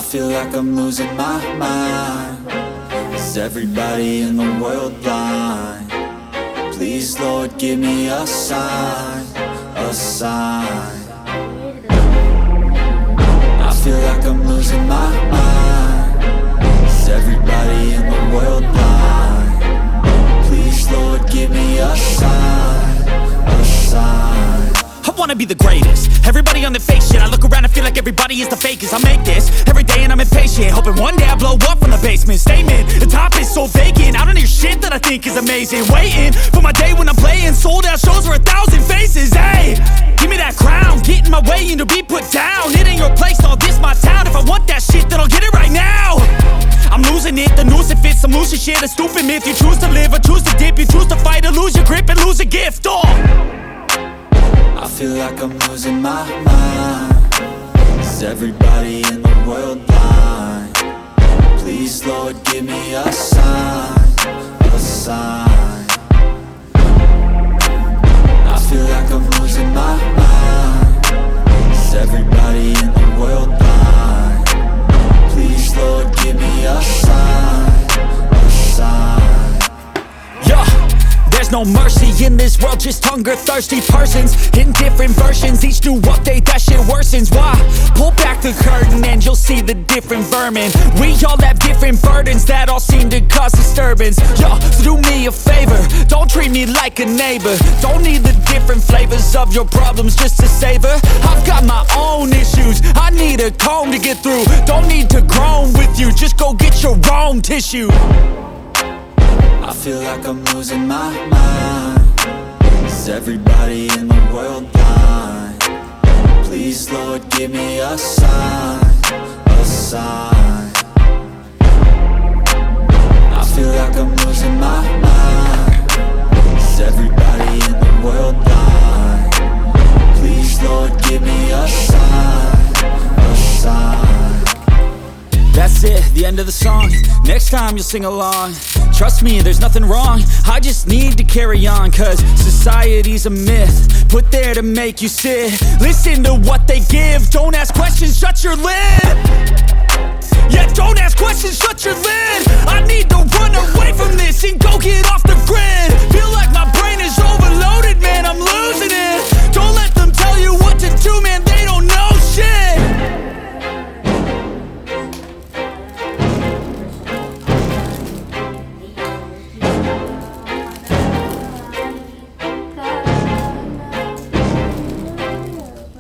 feel like I'm losing my mind. Is everybody in the world blind? Please, Lord, give me a sign, a sign. I feel like I'm losing my mind. Is everybody in the world blind? Please, Lord, give me a sign, a sign. I wanna be the greatest. Everybody on the fake shit. I look around and feel like everybody is the fakest. I make this every day and I'm impatient, hoping one day I blow up from the basement. Statement, the top is so vacant. I don't hear shit that I think is amazing. Waiting for my day when I'm playing sold out shows for 1,000 faces. Hey, give me that crown, get in my way and to be put down. It ain't your place, no, this my town. If I want that shit, then I'll get it right now. I'm losing it, the noose it fits. I'm losing shit, a stupid myth. You choose to live or choose to dip. You choose to fight or lose your grip and lose a gift. I feel like I'm losing my mind. Is everybody in the world blind? Please, Lord, give me a sign, a sign. I feel like I'm losing my mind. Is everybody in the world blind? Please, Lord, give me a sign, a sign. Yeah. There's no mercy in this world, just hunger-thirsty persons in different versions. Each new update, that shit worsens. Why? Pull back the curtain and you'll see the different vermin. We all have different burdens that all seem to cause disturbance. Yo, so do me a favor, don't treat me like a neighbor. Don't need the different flavors of your problems just to savor. I've got my own issues, I need a comb to get through. Don't need to groan with you, just go get your own tissue. I feel like I'm losing my mind. Is everybody in the world blind? Please, Lord, give me a sign, a sign. I feel like I'm losing my mind. Is everybody in the world blind? Please, Lord, give me a sign, a sign. That's it, the end of the song. Next time you'll sing along. Trust me, there's nothing wrong. I just need to carry on, cause society's a myth put there to make you sit. Listen to what they give. Don't ask questions, shut your lid. Yeah, don't ask questions, shut your lid. I need to run away from this and go get off the grid. Feel like my brain is overloaded, man, I'm losing it. Don't let them tell you what to do, man, they don't know shit. We'll be right back.